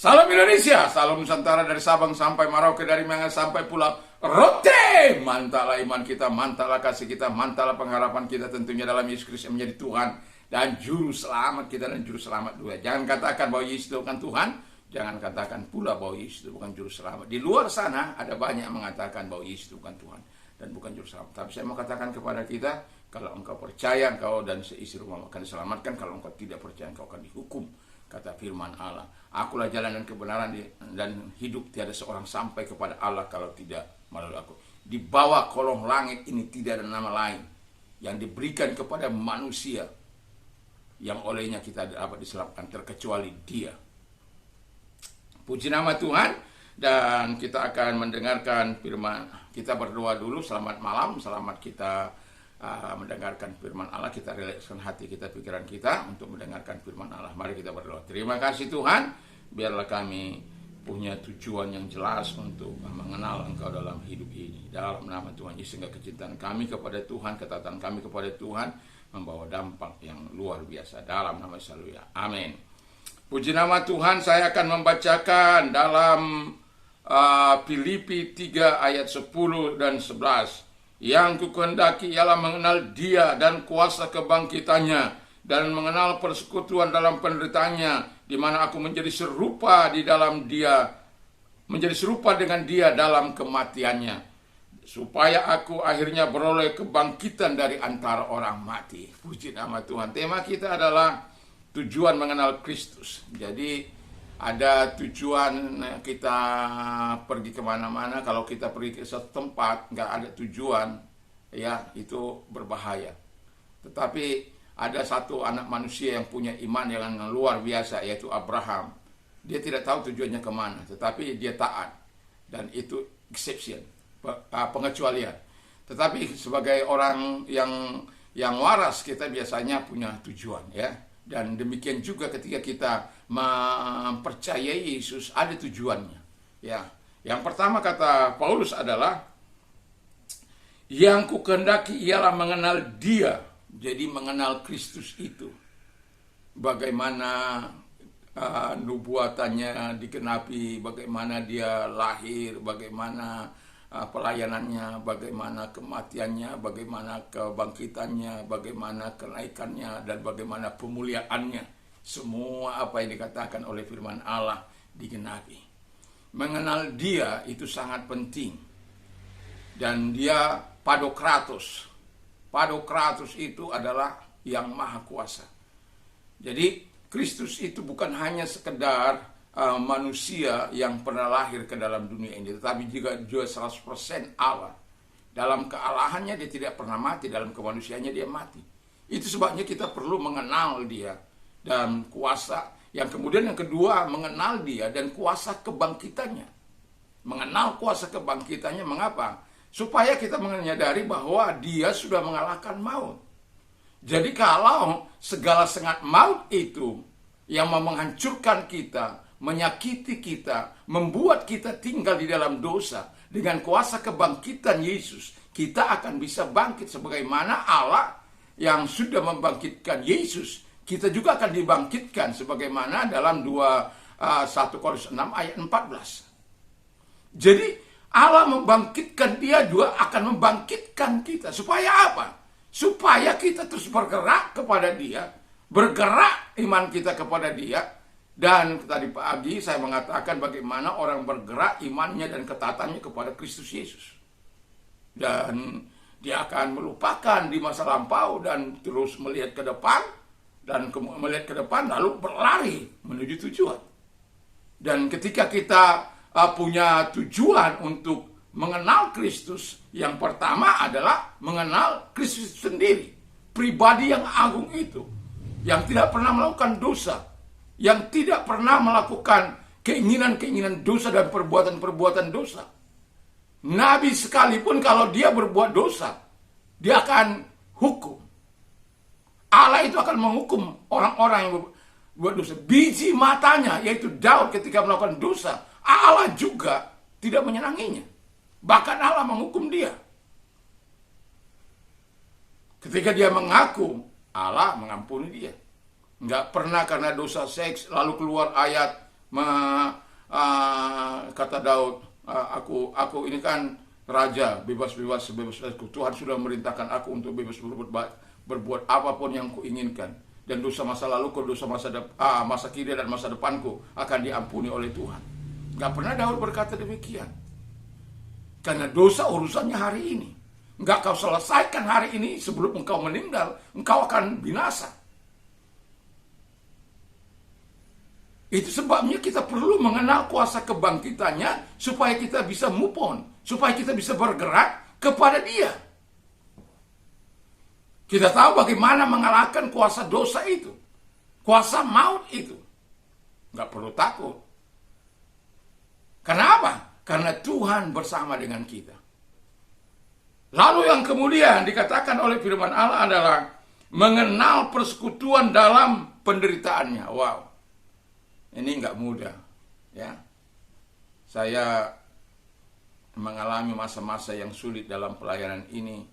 Salam Indonesia, salam Nusantara dari Sabang sampai Merauke, dari Myanmar sampai Pulau Rote. Mantaplah iman kita, mantaplah kasih kita, mantaplah pengharapan kita tentunya dalam Yesus Kristus yang menjadi Tuhan dan Juru Selamat kita dan Juru Selamat juga. Jangan katakan bahwa Yesus itu bukan Tuhan, jangan katakan pula bahwa Yesus itu bukan Juru Selamat. Di luar sana ada banyak yang mengatakan bahwa Yesus itu bukan Tuhan dan bukan Juru Selamat. Tapi saya mau katakan kepada kita, kalau engkau percaya, engkau dan seisi rumah akan diselamatkan. Kalau engkau tidak percaya, engkau akan dihukum. Kata firman Allah, akulah jalan dan kebenaran dan hidup, tiada seorang sampai kepada Allah kalau tidak melalui aku. Di bawah kolong langit ini tidak ada nama lain yang diberikan kepada manusia yang olehnya kita dapat diselamatkan terkecuali Dia. Puji nama Tuhan. Dan kita akan mendengarkan firman. Kita berdoa dulu. Selamat malam, selamat kita mendengarkan firman Allah. Kita rilekskan hati kita, pikiran kita untuk mendengarkan firman Allah. Mari kita berdoa. Terima kasih Tuhan, biarlah kami punya tujuan yang jelas untuk mengenal Engkau dalam hidup ini. Dalam nama Tuhan Yesus, sehingga kecintaan kami kepada Tuhan, ketaatan kami kepada Tuhan membawa dampak yang luar biasa. Dalam nama Yesus, haleluya. Amin. Puji nama Tuhan. Saya akan membacakan dalam Filipi 3 ayat 10 dan 11. Yang kukehendaki ialah mengenal Dia dan kuasa kebangkitannya, dan mengenal persekutuan dalam penderitaannya, di mana aku menjadi serupa di dalam Dia, menjadi serupa dengan Dia dalam kematiannya, supaya aku akhirnya beroleh kebangkitan dari antara orang mati. Puji nama Tuhan. Tema kita adalah tujuan mengenal Kristus. Jadi ada tujuan kita pergi kemana-mana. Kalau kita pergi ke satu tempat nggak ada tujuan, ya itu berbahaya. Tetapi ada satu anak manusia yang punya iman yang luar biasa, yaitu Abraham. Dia tidak tahu tujuannya kemana, tetapi dia taat. Dan itu exception, pengecualian. Tetapi sebagai orang yang waras, kita biasanya punya tujuan, ya. Dan demikian juga ketika kita mempercayai Yesus, ada tujuannya. Ya, yang pertama kata Paulus adalah, yang kukehendaki ialah mengenal Dia. Jadi mengenal Kristus itu, bagaimana nubuatannya digenapi, bagaimana Dia lahir, bagaimana pelayanannya, bagaimana kematiannya, bagaimana kebangkitannya, bagaimana kenaikannya, dan bagaimana pemuliaannya. Semua apa yang dikatakan oleh firman Allah digenapi. Mengenal Dia itu sangat penting. Dan Dia Padokratos. Padokratos itu adalah yang maha kuasa. Jadi Kristus itu bukan hanya sekedar manusia yang pernah lahir ke dalam dunia ini, tetapi juga 100% Allah. Dalam kealahannya dia tidak pernah mati, dalam kemanusiaannya dia mati. Itu sebabnya kita perlu mengenal Dia dan kuasa. Yang kemudian yang kedua, mengenal Dia dan kuasa kebangkitannya. Mengenal kuasa kebangkitannya, mengapa? Supaya kita menyadari bahwa Dia sudah mengalahkan maut. Jadi kalau segala sengat maut itu yang mau menghancurkan kita, menyakiti kita, membuat kita tinggal di dalam dosa, dengan kuasa kebangkitan Yesus, kita akan bisa bangkit sebagaimana Allah yang sudah membangkitkan Yesus. Kita juga akan dibangkitkan sebagaimana dalam 1 Korintus 6 ayat 14. Jadi Allah membangkitkan, Dia juga akan membangkitkan kita. Supaya apa? Supaya kita terus bergerak kepada Dia, bergerak iman kita kepada Dia. Dan tadi pagi saya mengatakan bagaimana orang bergerak imannya dan ketaatannya kepada Kristus Yesus. Dan dia akan melupakan di masa lampau dan terus melihat ke depan. Dan melihat ke depan lalu berlari menuju tujuan. Dan ketika kita punya tujuan untuk mengenal Kristus, yang pertama adalah mengenal Kristus sendiri. Pribadi yang agung itu, yang tidak pernah melakukan dosa, yang tidak pernah melakukan keinginan-keinginan dosa dan perbuatan-perbuatan dosa. Nabi sekalipun kalau dia berbuat dosa, dia akan hukum. Allah itu akan menghukum orang-orang yang berbuat dosa. Biji matanya, yaitu Daud ketika melakukan dosa, Allah juga tidak menyenanginya. Bahkan Allah menghukum dia. Ketika dia mengaku, Allah mengampuni dia. Nggak pernah karena dosa seks lalu keluar ayat Kata Daud, aku ini kan raja, bebas-bebas sebebas-bebasku. Tuhan sudah memerintahkan aku untuk bebas berbuat apapun yang kuinginkan. Dan dosa masa laluku, dosa masa kini dan masa depanku akan diampuni oleh Tuhan. Gak pernah Daud berkata demikian. Karena dosa urusannya hari ini. Gak kau selesaikan hari ini, sebelum engkau meninggal, engkau akan binasa. Itu sebabnya kita perlu mengenal kuasa kebangkitannya supaya kita bisa move on, supaya kita bisa bergerak kepada Dia. Kita tahu bagaimana mengalahkan kuasa dosa itu, kuasa maut itu. Nggak perlu takut. Kenapa? Karena Tuhan bersama dengan kita. Lalu yang kemudian dikatakan oleh firman Allah adalah mengenal persekutuan dalam penderitaannya. Wow. Ini nggak mudah, ya. Saya mengalami masa-masa yang sulit dalam pelayanan ini,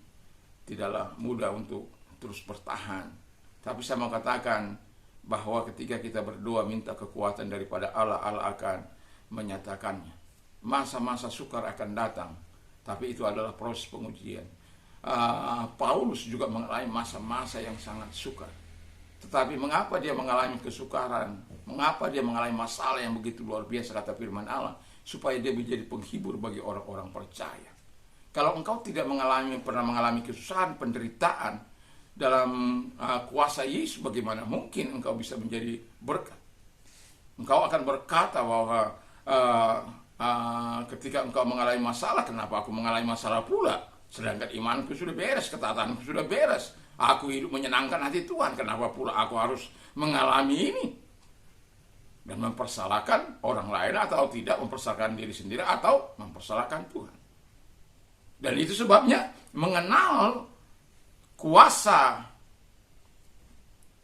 tidaklah mudah untuk terus bertahan. Tapi saya mau katakan bahwa ketika kita berdoa minta kekuatan daripada Allah, Allah akan menyatakannya. Masa-masa sukar akan datang, tapi itu adalah proses pengujian. Paulus juga mengalami masa-masa yang sangat sukar. Tetapi mengapa dia mengalami kesukaran? Mengapa dia mengalami masalah yang begitu luar biasa, kata firman Allah? Supaya dia menjadi penghibur bagi orang-orang percaya. Kalau engkau tidak pernah mengalami kesusahan, penderitaan dalam kuasa Yesus, bagaimana mungkin engkau bisa menjadi berkat? Engkau akan berkata bahwa ketika engkau mengalami masalah, kenapa aku mengalami masalah pula? Sedangkan imanku sudah beres, ketaatanku sudah beres. Aku hidup menyenangkan hati Tuhan, kenapa pula aku harus mengalami ini? Dan mempersalahkan orang lain atau tidak, mempersalahkan diri sendiri atau mempersalahkan Tuhan. Dan itu sebabnya mengenal kuasa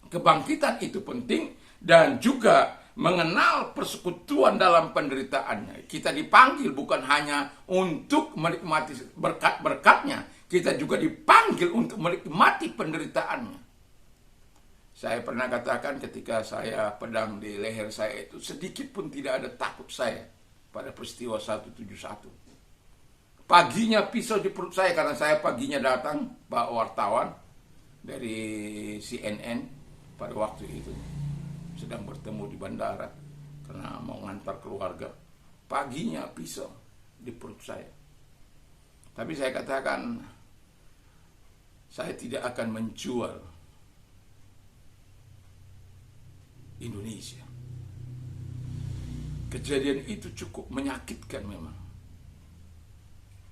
kebangkitan itu penting, dan juga mengenal persekutuan dalam penderitaannya. Kita dipanggil bukan hanya untuk menikmati berkat-berkatnya, kita juga dipanggil untuk menikmati penderitaannya. Saya pernah katakan ketika saya pedang di leher saya itu, sedikit pun tidak ada takut saya pada peristiwa 171. Paginya pisau di perut saya, karena saya paginya datang, Pak wartawan dari CNN pada waktu itu sedang bertemu di bandara karena mau ngantar keluarga. Paginya pisau di perut saya. Tapi saya katakan, saya tidak akan menjual Indonesia. Kejadian itu cukup menyakitkan memang.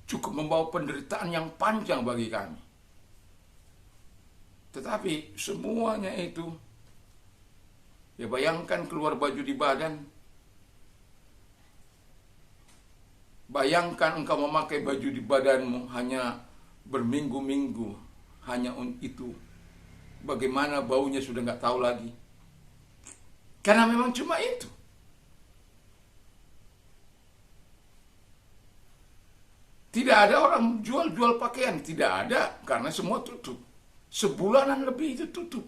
Cukup membawa penderitaan yang panjang bagi kami. Tetapi semuanya itu, ya bayangkan keluar baju di badan. Bayangkan engkau memakai baju di badanmu hanya berminggu-minggu, hanya itu. Bagaimana baunya sudah nggak tahu lagi. Karena memang cuma itu. Tidak ada orang jual-jual pakaian, tidak ada, karena semua tutup. Sebulanan lebih itu tutup.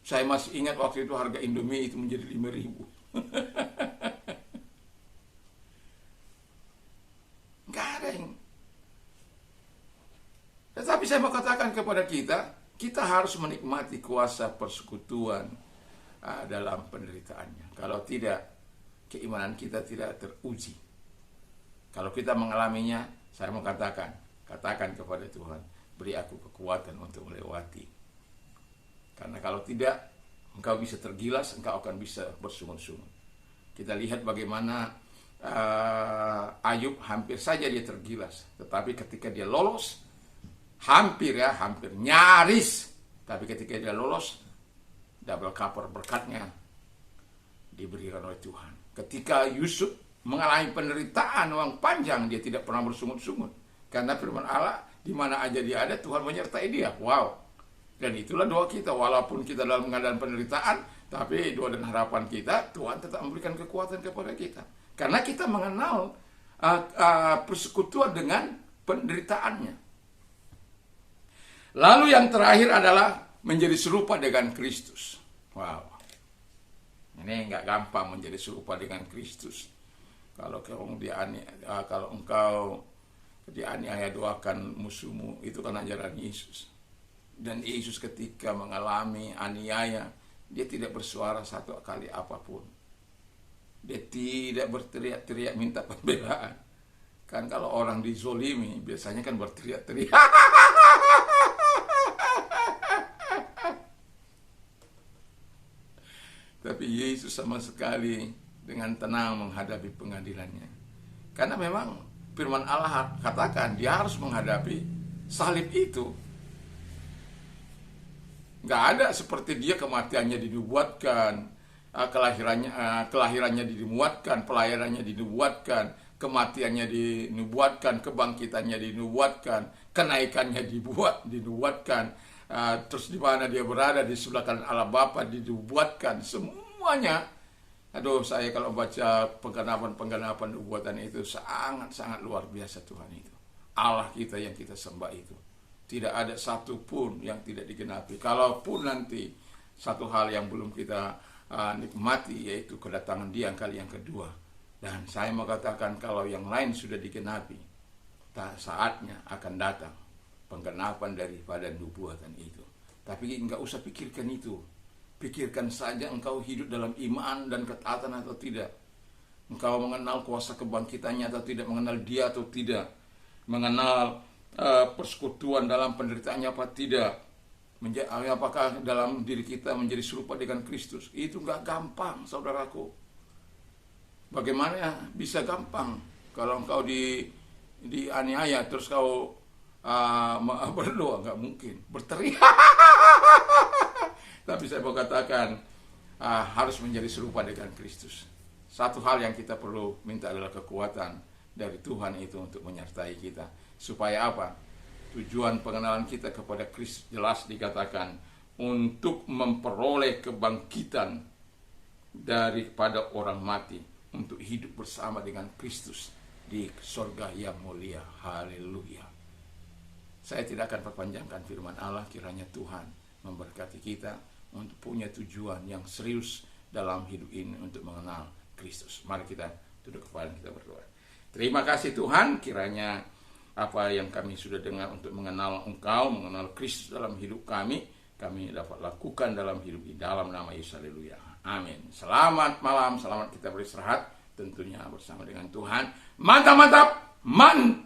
Saya masih ingat waktu itu harga Indomie itu menjadi 5.000. Nggak ada yang. Tetapi saya mau katakan kepada kita harus menikmati kuasa persekutuan dalam penderitaannya. Kalau tidak, keimanan kita tidak teruji. Kalau kita mengalaminya, saya mau katakan kepada Tuhan, beri aku kekuatan untuk melewati. Karena kalau tidak, engkau bisa tergilas, engkau akan bisa bersungut-sungut. Kita lihat bagaimana Ayub hampir saja dia tergilas. Tetapi ketika dia lolos, hampir nyaris. Tapi ketika dia lolos, double cover berkatnya diberikan oleh Tuhan. Ketika Yusuf mengalami penderitaan yang panjang, dia tidak pernah bersungut-sungut. Karena firman Allah, di mana aja dia ada, Tuhan menyertai dia. Wow. Dan itulah doa kita, walaupun kita dalam keadaan penderitaan, tapi doa dan harapan kita, Tuhan tetap memberikan kekuatan kepada kita. Karena kita mengenal persekutuan dengan penderitaannya. Lalu yang terakhir adalah menjadi serupa dengan Kristus. Wow. Ini nggak gampang menjadi serupa dengan Kristus. Kalau engkau dianiaya, doakan musuhmu, itu kan ajaran Yesus. Dan Yesus ketika mengalami aniaya, dia tidak bersuara satu kali apapun. Dia tidak berteriak-teriak minta pembelaan. Kan kalau orang dizolimi biasanya kan berteriak-teriak. Tapi Yesus sama sekali dengan tenang menghadapi pengadilannya. Karena memang firman Allah katakan dia harus menghadapi salib itu. Nggak ada seperti dia kematiannya dinubuatkan, kelahirannya dinubuatkan, pelayanannya dinubuatkan, kematiannya dinubuatkan, kebangkitannya dinubuatkan, kenaikannya dinubuatkan, terus di mana dia berada di sebelah kanan Allah Bapa dinubuatkan, semuanya. Aduh, saya kalau baca penggenapan nubuatan itu sangat-sangat luar biasa. Tuhan itu Allah kita yang kita sembah itu tidak ada satu pun yang tidak digenapi. Kalaupun nanti satu hal yang belum kita nikmati, yaitu kedatangan dia kali yang kedua. Dan saya mau katakan kalau yang lain sudah digenapi, saatnya akan datang penggenapan daripada nubuatan itu. Tapi enggak usah pikirkan itu. Pikirkan saja engkau hidup dalam iman dan ketaatan atau tidak. Engkau mengenal kuasa kebangkitannya atau tidak, mengenal dia atau tidak, mengenal persekutuan dalam penderitaannya apa tidak, apakah dalam diri kita menjadi serupa dengan Kristus. Itu enggak gampang, saudaraku. Bagaimana bisa gampang kalau engkau dianiaya terus kau berdoa? Enggak mungkin. Berteriak. Tapi saya mau katakan harus menjadi serupa dengan Kristus. Satu hal yang kita perlu minta adalah kekuatan dari Tuhan itu untuk menyertai kita. Supaya apa? Tujuan pengenalan kita kepada Kristus jelas dikatakan untuk memperoleh kebangkitan daripada orang mati, untuk hidup bersama dengan Kristus di surga yang mulia. Haleluya. Saya tidak akan perpanjangkan firman Allah. Kiranya Tuhan memberkati kita untuk punya tujuan yang serius dalam hidup ini untuk mengenal Kristus. Mari kita duduk kepala, kita berdoa. Terima kasih Tuhan, kiranya apa yang kami sudah dengar untuk mengenal Engkau, mengenal Kristus dalam hidup kami dapat lakukan dalam hidup ini, dalam nama Yesus. Haleluya. Amin. Selamat malam, selamat kita beristirahat tentunya bersama dengan Tuhan. Mantap, mantap, mantap.